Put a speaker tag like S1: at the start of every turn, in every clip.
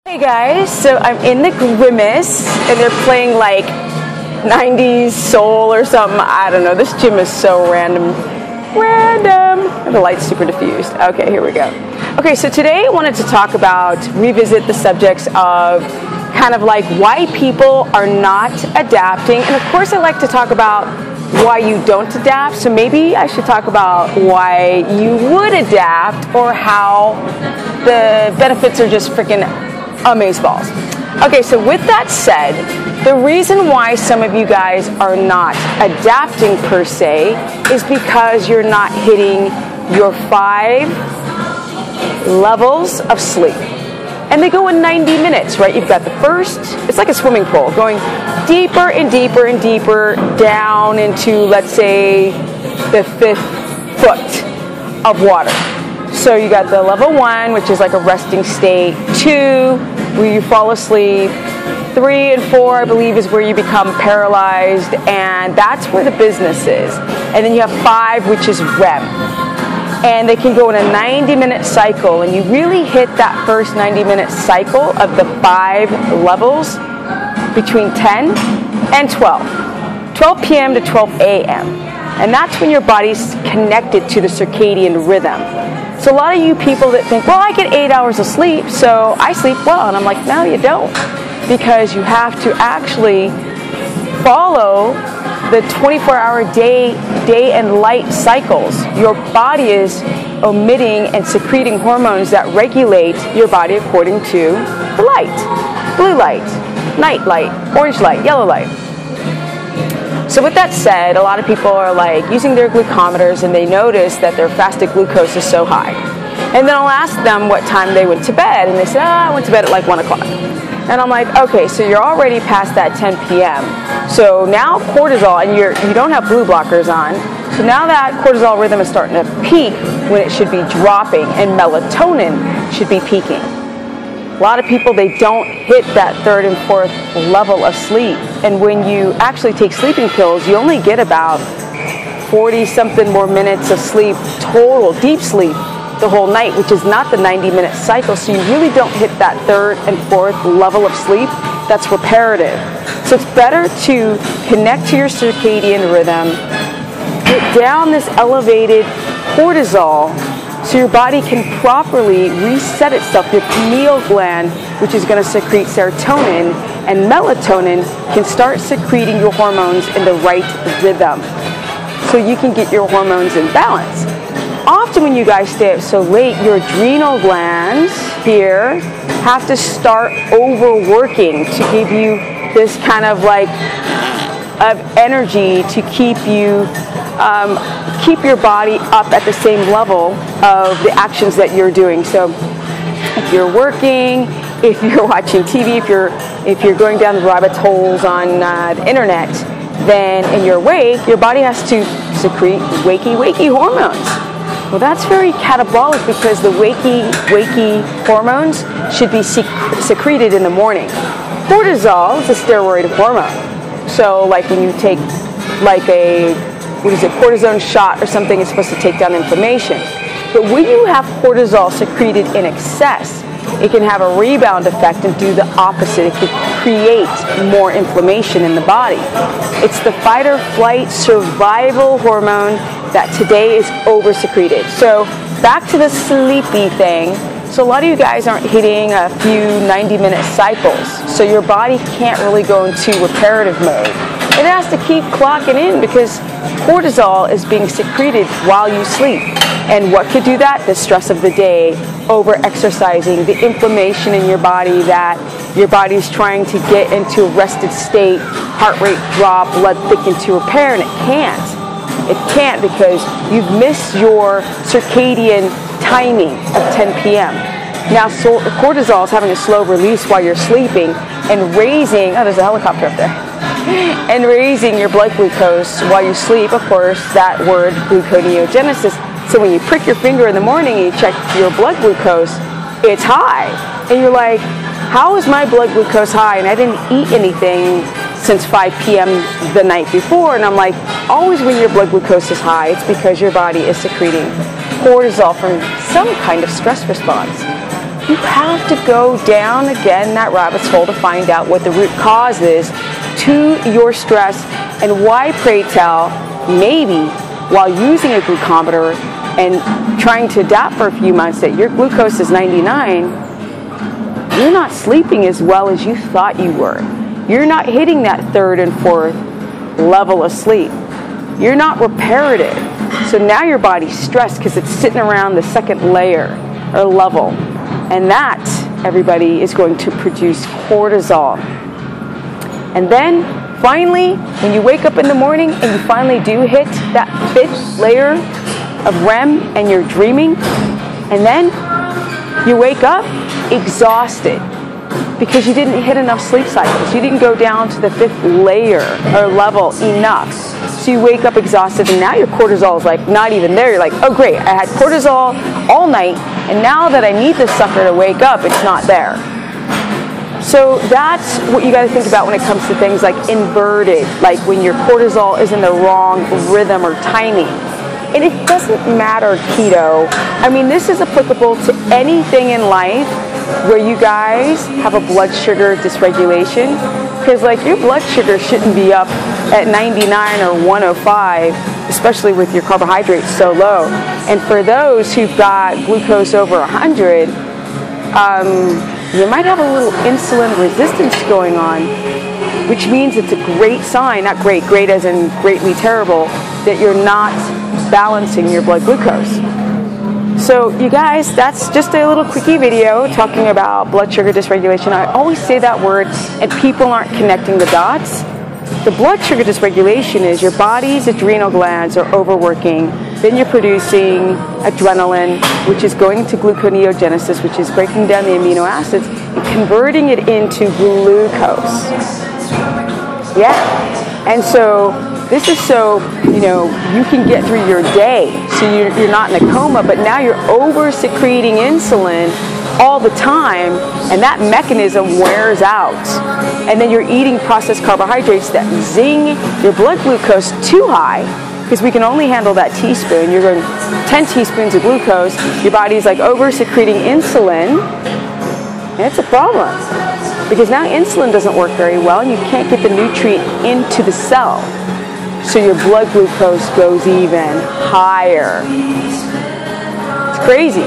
S1: Hey guys, so I'm in the Grimace and they're playing like 90s soul or something. I don't know. This gym is so random. And the light's super diffused. Okay, here we go. Okay, so today I wanted to revisit the subjects of kind of like why people are not adapting. And of course I like to talk about why you don't adapt. So maybe I should talk about why you would adapt or how the benefits are just freaking amazeballs. Okay, so with that said, the reason why some of you guys are not adapting per se is because you're not hitting your 5 levels of sleep. And they go in 90 minutes, right? You've got the first, it's like a swimming pool, going deeper and deeper and deeper down into, let's say, the 5th foot of water. So you got the level 1, which is like a resting state, 2, where you fall asleep, 3 and 4, I believe, is where you become paralyzed, and that's where the business is. And then you have 5, which is REM. And they can go in a 90-minute cycle, and you really hit that first 90-minute cycle of the 5 levels between 10 and 12 p.m. to 12 a.m. And that's when your body's connected to the circadian rhythm. So a lot of you people that think, well, I get 8 hours of sleep, so I sleep well. And I'm like, no, you don't. Because you have to actually follow the 24-hour day and light cycles. Your body is emitting and secreting hormones that regulate your body according to the light. Blue light, night light, orange light, yellow light. So with that said, a lot of people are like using their glucometers and they notice that their fasted glucose is so high. And then I'll ask them what time they went to bed, and they say, I went to bed at like 1 o'clock. And I'm like, okay, so you're already past that 10 p.m. So now cortisol, and you don't have blue blockers on, so now that cortisol rhythm is starting to peak when it should be dropping, and melatonin should be peaking. A lot of people, they don't hit that 3rd and 4th level of sleep. And when you actually take sleeping pills, you only get about 40-something more minutes of sleep total, deep sleep, the whole night, which is not the 90-minute cycle. So you really don't hit that 3rd and 4th level of sleep that's reparative. So it's better to connect to your circadian rhythm, get down this elevated cortisol so your body can properly reset itself. Your pineal gland, which is going to secrete serotonin, and melatonin can start secreting your hormones in the right rhythm so you can get your hormones in balance. Often when you guys stay up so late, your adrenal glands here have to start overworking to give you this kind of like of energy to keep your body up at the same level of the actions that you're doing. So if you're working, if you're watching TV, if you're going down the rabbit holes on the internet, then and you're awake, your body has to secrete wakey hormones. Well, that's very catabolic because the wakey hormones should be secreted in the morning. Cortisol is a steroid hormone. So like when you take like a cortisone shot or something, it's supposed to take down inflammation. But when you have cortisol secreted in excess, it can have a rebound effect and do the opposite. It can create more inflammation in the body. It's the fight or flight survival hormone that today is over-secreted. So back to the sleepy thing. So a lot of you guys aren't hitting a few 90-minute cycles. So your body can't really go into reparative mode. It has to keep clocking in because cortisol is being secreted while you sleep. And what could do that? The stress of the day, over-exercising, the inflammation in your body that your body's trying to get into a rested state, heart rate drop, blood thicken to repair, and it can't. It can't because you've missed your circadian timing of 10 p.m. Now cortisol is having a slow release while you're sleeping and raising, oh, there's a helicopter up there, and raising your blood glucose while you sleep. Of course, that word, gluconeogenesis. So when you prick your finger in the morning and you check your blood glucose, it's high. And you're like, how is my blood glucose high? And I didn't eat anything since 5 p.m. the night before. And I'm like, always when your blood glucose is high, it's because your body is secreting cortisol from some kind of stress response. you have to go down again that rabbit's hole to find out what the root cause is to your stress, and why, pray tell, maybe while using a glucometer and trying to adapt for a few months that your glucose is 99, you're not sleeping as well as you thought you were. You're not hitting that third and fourth level of sleep. You're not reparative. So now your body's stressed because it's sitting around the second layer or level. And that, everybody, is going to produce cortisol. And then, finally, when you wake up in the morning and you finally do hit that fifth layer of REM and you're dreaming, and then you wake up exhausted because you didn't hit enough sleep cycles. You didn't go down to the fifth layer or level enough. So you wake up exhausted, and now your cortisol is like not even there. You're like, oh great, I had cortisol all night, and now that I need this sucker to wake up, it's not there. So that's what you got to think about when it comes to things like inverted, like when your cortisol is in the wrong rhythm or timing. And it doesn't matter keto. I mean, this is applicable to anything in life where you guys have a blood sugar dysregulation, because like your blood sugar shouldn't be up at 99 or 105, especially with your carbohydrates so low. And for those who've got glucose over 100, you might have a little insulin resistance going on, which means it's a great sign, not great, great as in greatly terrible, that you're not balancing your blood glucose. So you guys, that's just a little quickie video talking about blood sugar dysregulation. I always say that word and people aren't connecting the dots. The blood sugar dysregulation is your body's adrenal glands are overworking. Then you're producing adrenaline, which is going to gluconeogenesis, which is breaking down the amino acids and converting it into glucose. Yeah. And so this is so, you can get through your day. So you're not in a coma, but now you're over-secreting insulin all the time, and that mechanism wears out. And then you're eating processed carbohydrates that zing your blood glucose too high, because we can only handle that teaspoon. You're going 10 teaspoons of glucose. Your body's like over-secreting insulin, and it's a problem. Because now insulin doesn't work very well, and you can't get the nutrient into the cell. So your blood glucose goes even higher. It's crazy.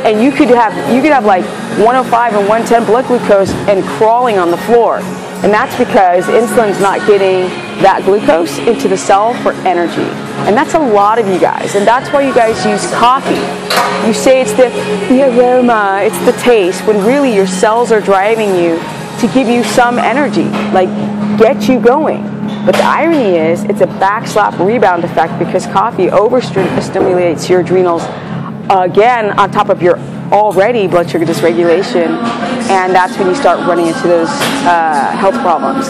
S1: And you could have like 105 and 110 blood glucose and crawling on the floor. And that's because insulin's not getting that glucose into the cell for energy. And that's a lot of you guys. And that's why you guys use coffee. You say it's the aroma, it's the taste, when really your cells are driving you to give you some energy, like get you going. But the irony is, it's a backslap rebound effect because coffee overstimulates your adrenals again on top of your already blood sugar dysregulation, and that's when you start running into those health problems.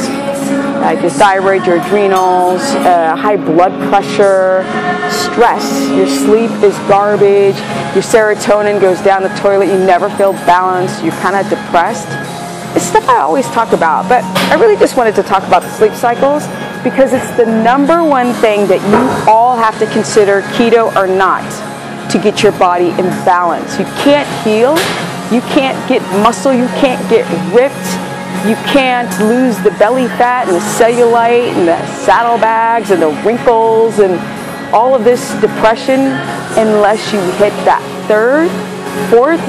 S1: Like your thyroid, your adrenals, high blood pressure, stress, your sleep is garbage, your serotonin goes down the toilet, you never feel balanced, you're kind of depressed. It's stuff I always talk about, but I really just wanted to talk about the sleep cycles because it's the number one thing that you all have to consider, keto or not, to get your body in balance. You can't heal, you can't get muscle, you can't get ripped, you can't lose the belly fat and the cellulite and the saddlebags and the wrinkles and all of this depression unless you hit that third, fourth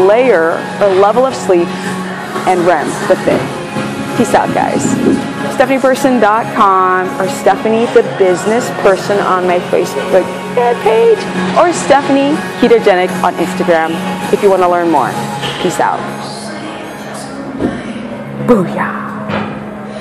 S1: layer or level of sleep and REM, the fifth. Peace out, guys. StephaniePerson.com or Stephanie the Business Person on my Facebook page, or Stephanie Ketogenic on Instagram if you want to learn more. Peace out. Booyah.